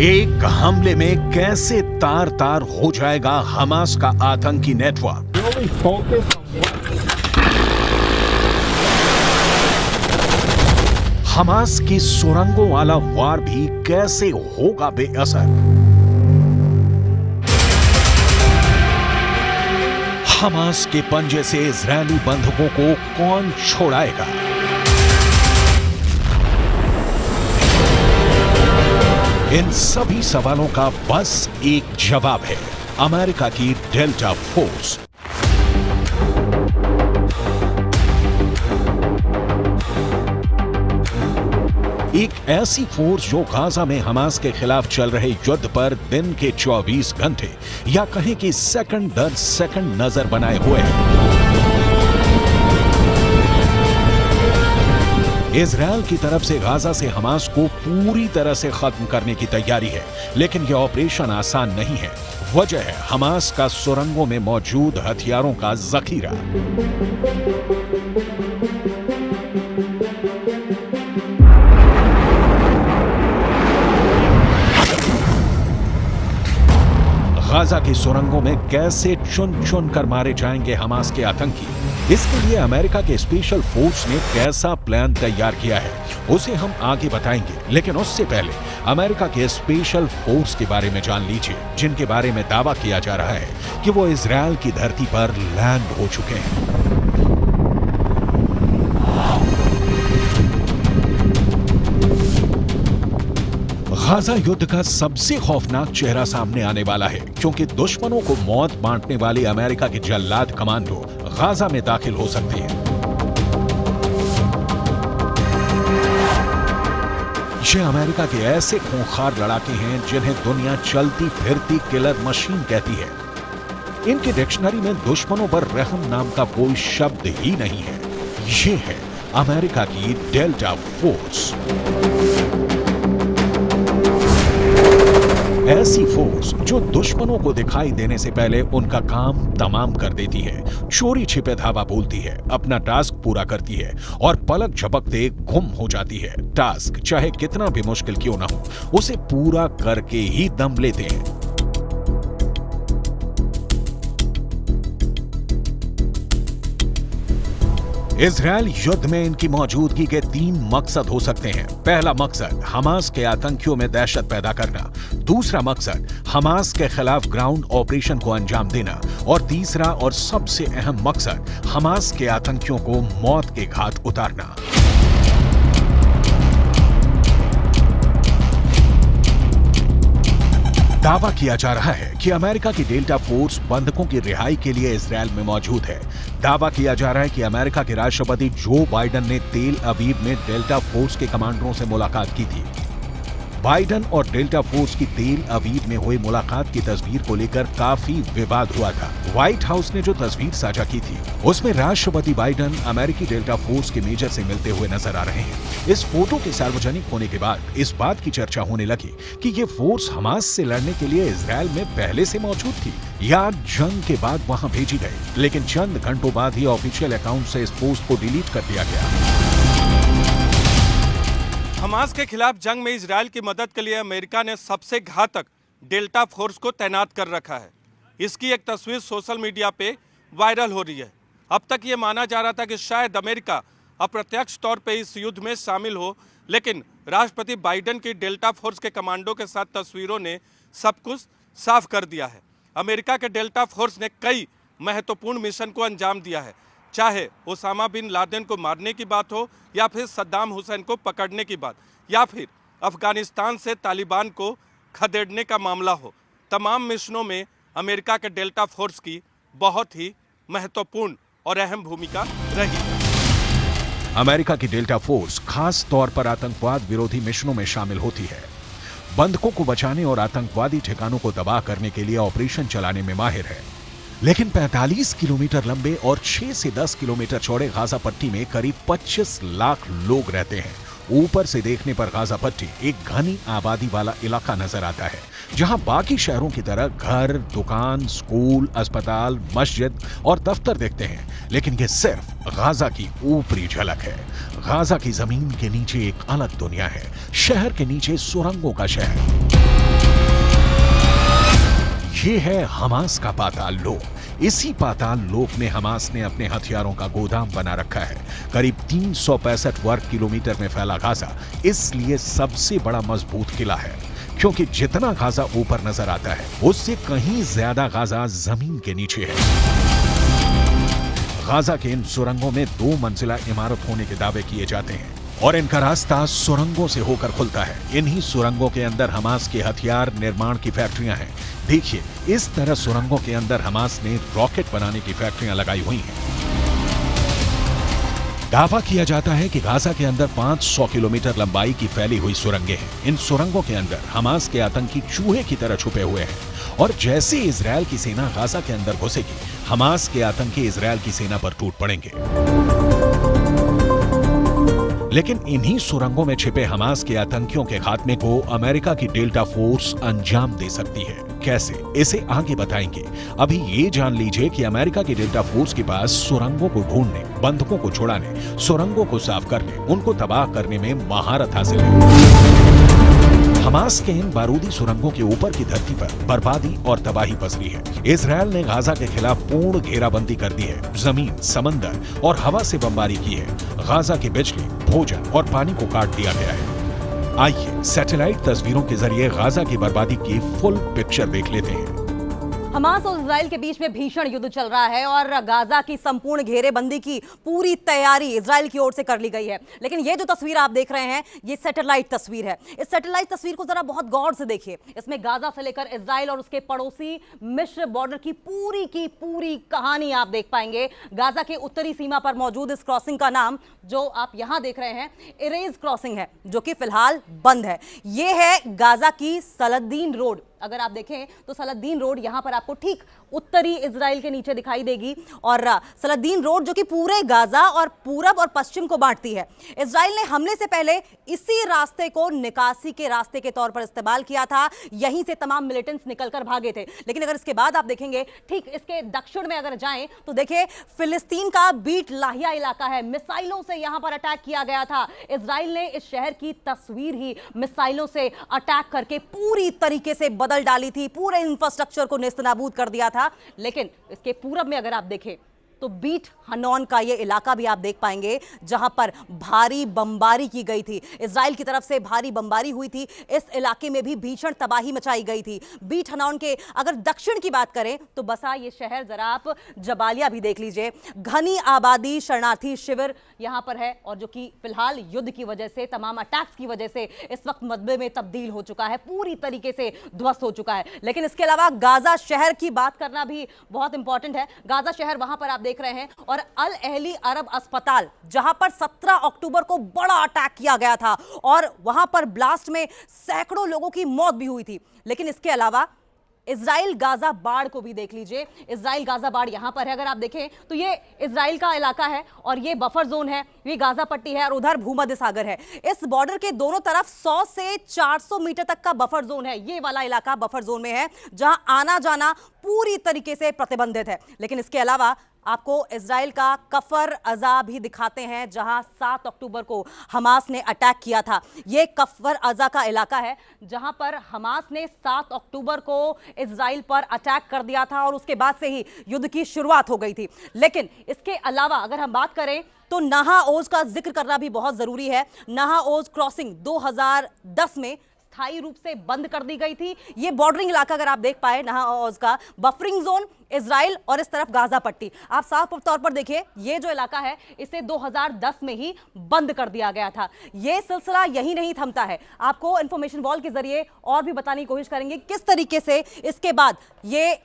एक हमले में कैसे तार तार हो जाएगा हमास का आतंकी नेटवर्क। हमास की सुरंगों वाला वार भी कैसे होगा बेअसर। हमास के पंजे से इजरायली बंधकों को कौन छोड़ाएगा? इन सभी सवालों का बस एक जवाब है, अमेरिका की डेल्टा फोर्स। एक ऐसी फोर्स जो गाजा में हमास के खिलाफ चल रहे युद्ध पर दिन के 24 घंटे या कहें कि सेकंड दर सेकंड नजर बनाए हुए है। इजरायल की तरफ से गाजा से हमास को पूरी तरह से खत्म करने की तैयारी है, लेकिन यह ऑपरेशन आसान नहीं है। वजह है हमास का सुरंगों में मौजूद हथियारों का जखीरा। गाजा की सुरंगों में कैसे चुन चुन कर मारे जाएंगे हमास के आतंकी, इसके लिए अमेरिका के स्पेशल फोर्स ने कैसा प्लान तैयार किया है उसे हम आगे बताएंगे। लेकिन उससे पहले अमेरिका के स्पेशल फोर्स के बारे में जान लीजिए, जिनके बारे में दावा किया जा रहा है कि वो इजरायल की धरती पर लैंड हो चुके हैं। गाजा युद्ध का सबसे खौफनाक चेहरा सामने आने वाला है, क्योंकि दुश्मनों को मौत बांटने वाली अमेरिका के जल्लाद कमांडो गाजा में दाखिल हो सकते हैं। ये अमेरिका के ऐसे खूंखार लड़ाके हैं जिन्हें दुनिया चलती फिरती किलर मशीन कहती है। इनकी डिक्शनरी में दुश्मनों पर रहम नाम का कोई शब्द ही नहीं है। ये है अमेरिका की डेल्टा फोर्स। ऐसी फोर्स जो दुश्मनों को दिखाई देने से पहले उनका काम तमाम कर देती है, चोरी छिपे धावा बोलती है, अपना टास्क पूरा करती है और पलक झपकते गुम हो जाती है। टास्क चाहे कितना भी मुश्किल क्यों ना हो, उसे पूरा करके ही दम लेते हैं। इजरायल युद्ध में इनकी मौजूदगी के 3 मकसद हो सकते हैं। पहला मकसद हमास के आतंकियों में दहशत पैदा करना, दूसरा मकसद हमास के खिलाफ ग्राउंड ऑपरेशन को अंजाम देना और तीसरा और सबसे अहम मकसद हमास के आतंकियों को मौत के घाट उतारना। दावा किया जा रहा है कि अमेरिका की डेल्टा फोर्स बंधकों की रिहाई के लिए इजरायल में मौजूद है। दावा किया जा रहा है कि अमेरिका के राष्ट्रपति जो बाइडेन ने तेल अवीव में डेल्टा फोर्स के कमांडरों से मुलाकात की थी। बाइडेन और डेल्टा फोर्स की तेल अवीव में हुई मुलाकात की तस्वीर को लेकर काफी विवाद हुआ था। व्हाइट हाउस ने जो तस्वीर साझा की थी उसमें राष्ट्रपति बाइडेन अमेरिकी डेल्टा फोर्स के मेजर से मिलते हुए नजर आ रहे हैं। इस फोटो के सार्वजनिक होने के बाद इस बात की चर्चा होने लगी कि ये फोर्स हमास से लड़ने के लिए इजरायल में पहले से मौजूद थी या जंग के बाद वहां भेजी गई। लेकिन चंद घंटों बाद ही ऑफिशियल अकाउंट से इस पोस्ट को डिलीट कर दिया गया। हमास के खिलाफ जंग में इजरायल की मदद के लिए अमेरिका ने सबसे घातक डेल्टा फोर्स को तैनात कर रखा है। इसकी एक तस्वीर सोशल मीडिया पे वायरल हो रही है। अब तक ये माना जा रहा था कि शायद अमेरिका अप्रत्यक्ष तौर पे इस युद्ध में शामिल हो, लेकिन राष्ट्रपति बाइडेन की डेल्टा फोर्स के कमांडो के साथ तस्वीरों ने सब कुछ साफ कर दिया है। अमेरिका के डेल्टा फोर्स ने कई महत्वपूर्ण मिशन को अंजाम दिया है, चाहे ओसामा बिन लादेन को मारने की बात हो या फिर सद्दाम हुसैन को पकड़ने की बात या फिर अफगानिस्तान से तालिबान को खदेड़ने का मामला हो। तमाम मिशनों में अमेरिका के डेल्टा फोर्स की बहुत ही महत्वपूर्ण और अहम भूमिका रही है। अमेरिका की डेल्टा फोर्स खास तौर पर आतंकवाद विरोधी मिशनों में शामिल होती है। बंधकों को बचाने और आतंकवादी ठिकानों को तबाह करने के लिए ऑपरेशन चलाने में माहिर है। लेकिन 45 किलोमीटर लंबे और 6 से 10 किलोमीटर चौड़े गाजा पट्टी में करीब 25 लाख लोग रहते हैं। ऊपर से देखने पर गाजा पट्टी एक घनी आबादी वाला इलाका नजर आता है, जहां बाकी शहरों की तरह घर, दुकान, स्कूल, अस्पताल, मस्जिद और दफ्तर दिखते हैं। लेकिन यह सिर्फ गाजा की ऊपरी झलक है। गाजा की जमीन के नीचे एक अलग दुनिया है, शहर के नीचे सुरंगों का शहर। ये है हमास का पाताल लोक। इसी पाताल लोक में हमास ने अपने हथियारों का गोदाम बना रखा है। करीब 365 वर्ग किलोमीटर में फैला गाजा इसलिए सबसे बड़ा मजबूत किला है, क्योंकि जितना गाजा ऊपर नजर आता है उससे कहीं ज्यादा गाजा जमीन के नीचे है। गाजा के इन सुरंगों में 2 मंजिला इमारत होने के दावे किए जाते हैं और इनका रास्ता सुरंगों से होकर खुलता है। इन्हीं सुरंगों के अंदर हमास के हथियार निर्माण की फैक्ट्रियां हैं। देखिए, इस तरह सुरंगों के अंदर हमास ने रॉकेट बनाने की फैक्ट्रियां लगाई हुई हैं। दावा किया जाता है कि गाजा के अंदर 500 किलोमीटर लंबाई की फैली हुई सुरंगें हैं। इन सुरंगों के अंदर हमास के आतंकी चूहे की तरह छुपे हुए हैं और जैसे इजरायल की सेना गाजा के अंदर घुसेगी, हमास के आतंकी इजरायल की सेना पर टूट पड़ेंगे। लेकिन इन्हीं सुरंगों में छिपे हमास के आतंकियों के खात्मे को अमेरिका की डेल्टा फोर्स अंजाम दे सकती है। कैसे, इसे आगे बताएंगे। अभी ये जान लीजिए कि अमेरिका की डेल्टा फोर्स के पास सुरंगों को ढूंढने, बंधकों को छुड़ाने, सुरंगों को साफ करने, उनको तबाह करने में महारत हासिल है। हमास के इन बारूदी सुरंगों के ऊपर की धरती पर बर्बादी और तबाही पसरी है। इजरायल ने गाजा के खिलाफ पूर्ण घेराबंदी कर दी है। जमीन, समंदर और हवा से बमबारी की है। गाजा की बिजली, भोजन और पानी को काट दिया गया है। आइए सैटेलाइट तस्वीरों के जरिए गाजा की बर्बादी की फुल पिक्चर देख लेते हैं। हमास और इजराइल के बीच में भीषण युद्ध चल रहा है और गाजा की संपूर्ण घेरेबंदी की पूरी तैयारी इजराइल की ओर से कर ली गई है। लेकिन ये जो तस्वीर आप देख रहे हैं, ये सैटेलाइट तस्वीर है। इस सैटेलाइट तस्वीर को जरा बहुत गौर से देखिए। इसमें गाजा से लेकर इजराइल और उसके पड़ोसी मिस्र बॉर्डर की पूरी कहानी आप देख पाएंगे। गाजा के उत्तरी सीमा पर मौजूद इस क्रॉसिंग का नाम जो आप यहां देख रहे हैं, इरेज क्रॉसिंग है, जो कि फिलहाल बंद है। ये है गाजा की सलादीन रोड। अगर आप देखें तो सलादीन रोड यहां पर आपको ठीक उत्तरी इजराइल के नीचे दिखाई देगी और सलादीन रोड जो कि पूरे गाजा और पूरब और पश्चिम को बांटती है। इजराइल ने हमले से पहले इसी रास्ते को निकासी के रास्ते के तौर पर इस्तेमाल किया था। यहीं से तमाम मिलिटेंट्स निकलकर भागे थे। लेकिन अगर इसके बाद आप देखेंगे, ठीक इसके दक्षिण में अगर जाएं तो देखिए फिलिस्तीन का बीट लाहिया इलाका है। मिसाइलों से यहां पर अटैक किया गया था। इजराइल ने इस शहर की तस्वीर ही मिसाइलों से अटैक करके पूरी तरीके से बदल डाली थी। पूरे इंफ्रास्ट्रक्चर को नेस्तनाबूद कर दिया था। लेकिन इसके पूरब में अगर आप देखें तो बीट हनौन का ये इलाका भी आप देख पाएंगे, जहां पर भारी बमबारी की गई थी। इजराइल की तरफ से भारी बमबारी हुई थी। इस इलाके में भी भीषण तबाही मचाई गई थी। बीट हनौन के अगर दक्षिण की बात करें तो बसा ये शहर, जरा आप जबालिया भी देख लीजिए। घनी आबादी, शरणार्थी शिविर यहां पर है और जो कि फिलहाल युद्ध की वजह से, तमाम अटैक्स की वजह से इस वक्त मलबे में तब्दील हो चुका है, पूरी तरीके से ध्वस्त हो चुका है। लेकिन इसके अलावा गाजा शहर की बात करना भी बहुत इंपॉर्टेंट है। गाजा शहर वहां पर आप देख रहे हैं और अल अहली अरब अस्पताल, जहां पर 17 अक्टूबर को बड़ा अटैक किया गया था और वहां पर ब्लास्ट में सैकड़ों लोगों की मौत भी हुई थी। लेकिन इसके अलावा इजराइल गाजा बाड़ को भी देख लीजिए। इजराइल गाजा बाड़ यहां पर है। अगर आप देखें तो ये इजराइल का इलाका है और ये बफर जोन है, ये गाजा पट्टी है और उधर भूमध्य सागर है। इस बॉर्डर के दोनों तरफ 100 से 400 मीटर तक का बफर जोन है। ये वाला इलाका बफर जोन में है, जहां आना जाना पूरी तरीके से प्रतिबंधित है। लेकिन इसके अलावा आपको इजराइल का कफर अजा भी दिखाते हैं, जहां 7 अक्टूबर को हमास ने अटैक किया था। यह कफर अजा का इलाका है जहां पर हमास ने 7 अक्टूबर को इजराइल पर अटैक कर दिया था और उसके बाद से ही युद्ध की शुरुआत हो गई थी। लेकिन इसके अलावा अगर हम बात करें तो नाहा ओज का जिक्र करना भी बहुत जरूरी है। नाहा ओज क्रॉसिंग 2010 में स्थायी रूप से बंद कर दी गई थी। ये बॉर्डरिंग इलाका अगर आप देख पाए, नाहा ओज का बफरिंग जोन इजराइल और इस तरफ गाजा पट्टी, आप साफ तौर पर देखिए ये जो इलाका है इसे 2010 में ही बंद कर दिया गया था। ये सिलसिला यही नहीं थमता है। आपको इंफॉर्मेशन वॉल के जरिए और भी बताने की कोशिश करेंगे किस तरीके से इसके बाद ये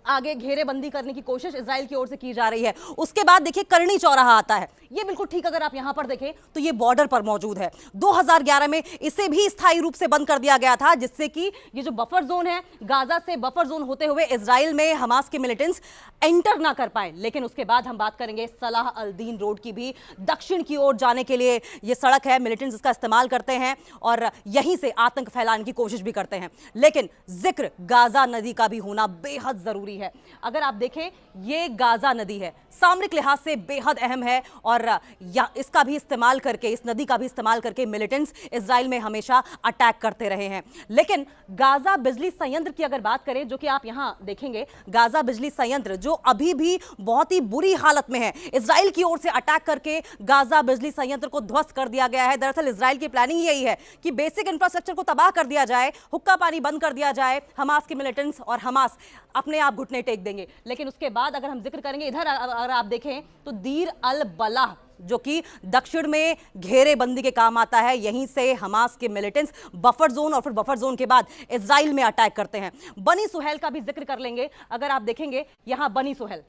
आगे घेरेबंदी करने की कोशिश इजराइल की ओर से की जा रही है। उसके बाद देखिए करनी चौराहा आता है। ये बिल्कुल ठीक अगर आप यहां पर देखें तो ये बॉर्डर पर मौजूद है। 2011 में इसे भी स्थायी रूप से बंद कर दिया गया था, जिससे कि ये जो बफर जोन है, गाजा से बफर जोन होते हुए इजराइल में हमास के मिलिटेंट्स एंटर ना कर पाए। लेकिन उसके बाद हम बात करेंगे सलाह अल दीन रोड की भी। दक्षिण की ओर जाने के लिए ये सड़क है, मिलिटेंट्स इसका इस्तेमाल करते हैं और यहीं से आतंक फैलाने की कोशिश भी करते हैं। लेकिन जिक्र गाजा नदी का भी होना बेहद जरूरी रही है। अगर आप देखें, ये गाजा नदी है, सामरिक लिहाज से बेहद अहम है और इसका भी इस्तेमाल करके, इस नदी का भी इस्तेमाल करके मिलिटेंट्स इजराइल में हमेशा अटैक करते रहे हैं। लेकिन गाजा बिजली संयंत्र की अगर बात करें, जो कि आप यहां देखेंगे, गाजा बिजली संयंत्र जो अभी भी बहुत ही बुरी हालत में है, इजराइल की ओर से अटैक करके गाजा बिजली संयंत्र को ध्वस्त कर दिया गया है। दरअसल इजराइल की प्लानिंग यही है कि बेसिक इंफ्रास्ट्रक्चर को तबाह कर दिया जाए, हुक्का पानी बंद कर दिया जाए, हमास के मिलिटेंट्स और हमास अपने आप घुटने टेक देंगे। लेकिन उसके बाद अगर हम जिक्र करेंगे, इधर अगर आप देखें तो दीर अल बलाह, जो कि दक्षिण में घेरेबंदी के काम आता है, यहीं से हमास के मिलिटेंट्स बफर जोन और फिर बफर जोन के बाद इजराइल में अटैक करते हैं। बनी सुहेल का भी जिक्र कर लेंगे। अगर आप देखेंगे यहां बनी सुहेल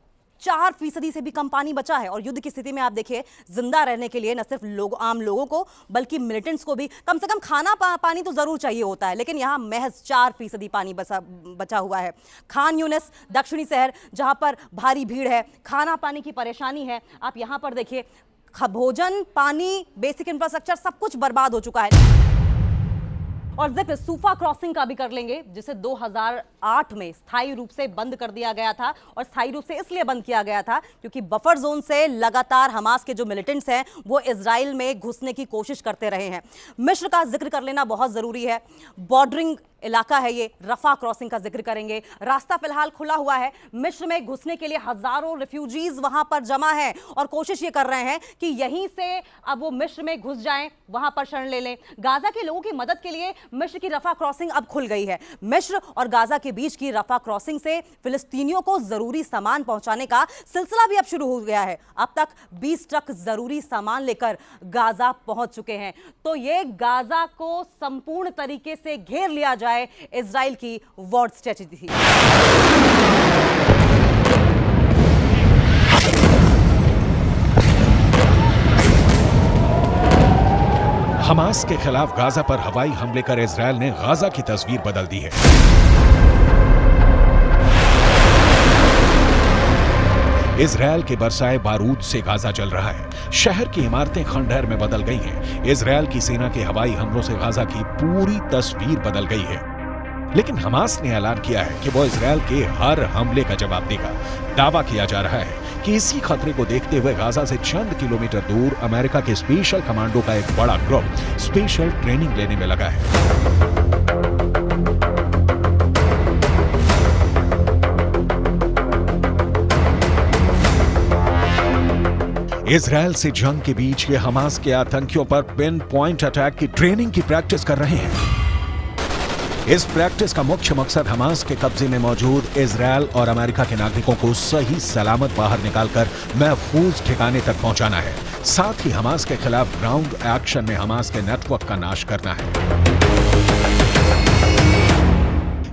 4% से भी कम पानी बचा है और युद्ध की स्थिति में आप देखिए, जिंदा रहने के लिए न सिर्फ आम लोगों को बल्कि मिलिटेंट्स को भी कम से कम खाना पानी तो जरूर चाहिए होता है, लेकिन यहां महज 4% पानी बचा हुआ है। खान यूनिस दक्षिणी शहर, जहां पर भारी भीड़ है, खाना पानी की परेशानी है। आप यहां पर देखिए, भोजन, पानी, बेसिक इंफ्रास्ट्रक्चर सब कुछ बर्बाद हो चुका है। और जिक्र सूफा क्रॉसिंग का भी कर लेंगे, जिसे 2008 में स्थायी रूप से बंद कर दिया गया था। और स्थायी रूप से इसलिए बंद किया गया था क्योंकि बफर जोन से लगातार हमास के जो मिलिटेंट्स हैं वो इजराइल में घुसने की कोशिश करते रहे हैं। मिस्र का जिक्र कर लेना बहुत जरूरी है, बॉर्डरिंग इलाका है ये। रफा क्रॉसिंग का जिक्र करेंगे। रास्ता फिलहाल खुला हुआ है, मिस्र में घुसने के लिए हजारों रिफ्यूजीज वहां पर जमा हैं और कोशिश ये कर रहे हैं कि यहीं से अब वो मिस्र में घुस जाएं, वहां पर शरण ले लें। गाजा के लोगों की मदद के लिए मिस्र की रफा क्रॉसिंग अब खुल गई है। मिस्र और गाजा के बीच की रफा क्रॉसिंग से फिलिस्तीनियों को जरूरी सामान पहुंचाने का सिलसिला भी अब शुरू हो गया है। अब तक 20 ट्रक जरूरी सामान लेकर गाजा पहुंच चुके हैं। तो ये गाजा को संपूर्ण तरीके से घेर लिया जाए, इजराइल की वॉर स्ट्रेटजी थी। हमास के खिलाफ गाजा पर हवाई हमले कर इजराइल ने गाजा की तस्वीर बदल दी है। इजराइल के बरसाए बारूद से गाजा जल रहा है। शहर की इमारतें खंडहर में बदल गई हैं। इजराइल की सेना के हवाई हमलों से गाजा की पूरी तस्वीर बदल गई है। लेकिन हमास ने ऐलान किया है कि वो इजराइल के हर हमले का जवाब देगा। दावा किया जा रहा है कि इसी खतरे को देखते हुए गाजा से चंद किलोमीटर दूर अमेरिका के स्पेशल कमांडो का एक बड़ा ग्रुप स्पेशल ट्रेनिंग लेने में लगा है। इजराइल से जंग के बीच ये हमास के आतंकियों पर पिन पॉइंट अटैक की ट्रेनिंग की प्रैक्टिस कर रहे हैं। इस प्रैक्टिस का मुख्य मकसद हमास के कब्जे में मौजूद इजराइल और अमेरिका के नागरिकों को सही सलामत बाहर निकालकर महफूज ठिकाने तक पहुंचाना है। साथ ही हमास के खिलाफ ग्राउंड एक्शन में हमास के नेटवर्क का नाश करना है।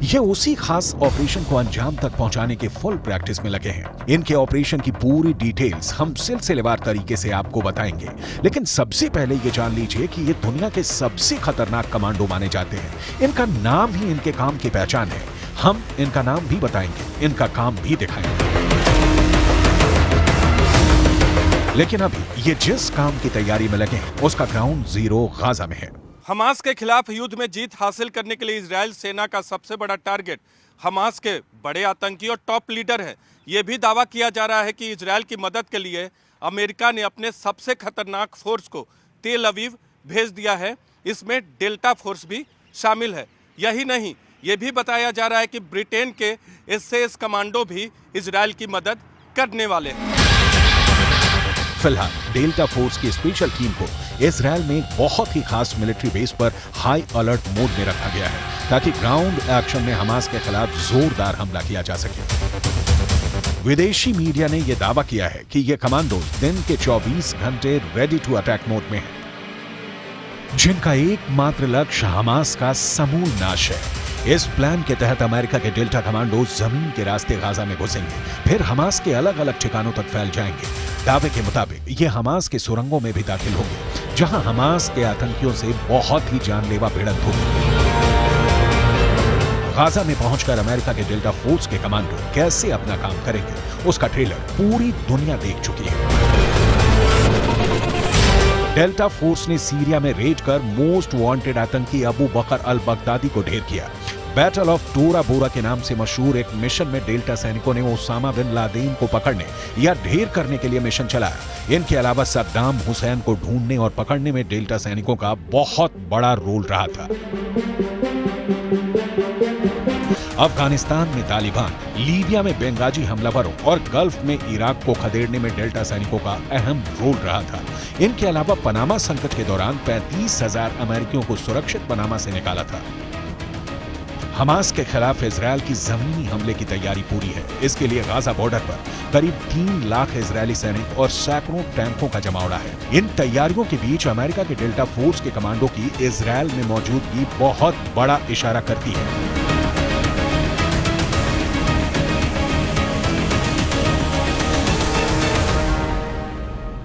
ये उसी खास ऑपरेशन को अंजाम तक पहुंचाने के फुल प्रैक्टिस में लगे हैं। इनके ऑपरेशन की पूरी डिटेल्स हम सिलसिलेवार तरीके से आपको बताएंगे, लेकिन सबसे पहले ये जान लीजिए कि ये दुनिया के सबसे खतरनाक कमांडो माने जाते हैं। इनका नाम ही इनके काम की पहचान है। हम इनका नाम भी बताएंगे, इनका काम भी दिखाएंगे। लेकिन अभी ये जिस काम की तैयारी में लगे हैं उसका ग्राउंड जीरो गाजा में है। हमास के खिलाफ युद्ध में जीत हासिल करने के लिए इजराइल सेना का सबसे बड़ा टारगेट हमास के बड़े आतंकी और टॉप लीडर है। ये भी दावा किया जा रहा है कि इजराइल की मदद के लिए अमेरिका ने अपने सबसे खतरनाक फोर्स को तेल अवीव भेज दिया है। इसमें डेल्टा फोर्स भी शामिल है। यही नहीं, ये भी बताया जा रहा है कि ब्रिटेन के एसएस कमांडो भी इजराइल की मदद करने वाले हैं। फिलहाल डेल्टा फोर्स की स्पेशल टीम को इजराइल में एक बहुत ही खास मिलिट्री बेस पर हाई अलर्ट मोड में रखा गया है ताकि ग्राउंड एक्शन में हमास के खिलाफ जोरदार हमला किया जा सके। विदेशी मीडिया ने यह दावा किया है कि ये कमांडोज दिन के 24 घंटे रेडी टू अटैक मोड में हैं, जिनका एकमात्र लक्ष्य हमास का समूल नाश है। इस प्लान के तहत अमेरिका के डेल्टा कमांडो जमीन के रास्ते गाजा में घुसेंगे, फिर हमास के अलग अलग ठिकानों तक फैल जाएंगे। दावे के मुताबिक ये हमास के सुरंगों में भी दाखिल होंगे, जहां हमास के आतंकियों से बहुत ही जानलेवा भिड़ंत होगी। गाजा में पहुंचकर अमेरिका के डेल्टा फोर्स के कमांडो कैसे अपना काम करेंगे, उसका ट्रेलर पूरी दुनिया देख चुकी है। डेल्टा फोर्स ने सीरिया में रेड कर मोस्ट वांटेड आतंकी अबू बकर अल बगदादी को ढेर किया। बैटल ऑफ टोरा बोरा के नाम से मशहूर एक मिशन में डेल्टा सैनिकों ने ओसामा बिन लादेन को पकड़ने या ढेर करने के लिए मिशन चलाया। इनके अलावा सद्दाम हुसैन को ढूंढने और पकड़ने में डेल्टा सैनिकों का बहुत बड़ा रोल रहा था। अफगानिस्तान में तालिबान, लीबिया में बेंगाजी हमलावरों और गल्फ में इराक को खदेड़ने में डेल्टा सैनिकों का अहम रोल रहा था। इनके अलावा पनामा संकट के दौरान 35,000 अमेरिकियों को सुरक्षित पनामा से निकाला था। हमास के खिलाफ इजरायल की जमीनी हमले की तैयारी पूरी है। इसके लिए गाजा बॉर्डर पर करीब 3 लाख इजरायली सैनिक और सैकड़ों टैंकों का जमावड़ा है। इन तैयारियों के बीच अमेरिका के डेल्टा फोर्स के कमांडो की इजरायल में मौजूदगी बहुत बड़ा इशारा करती है।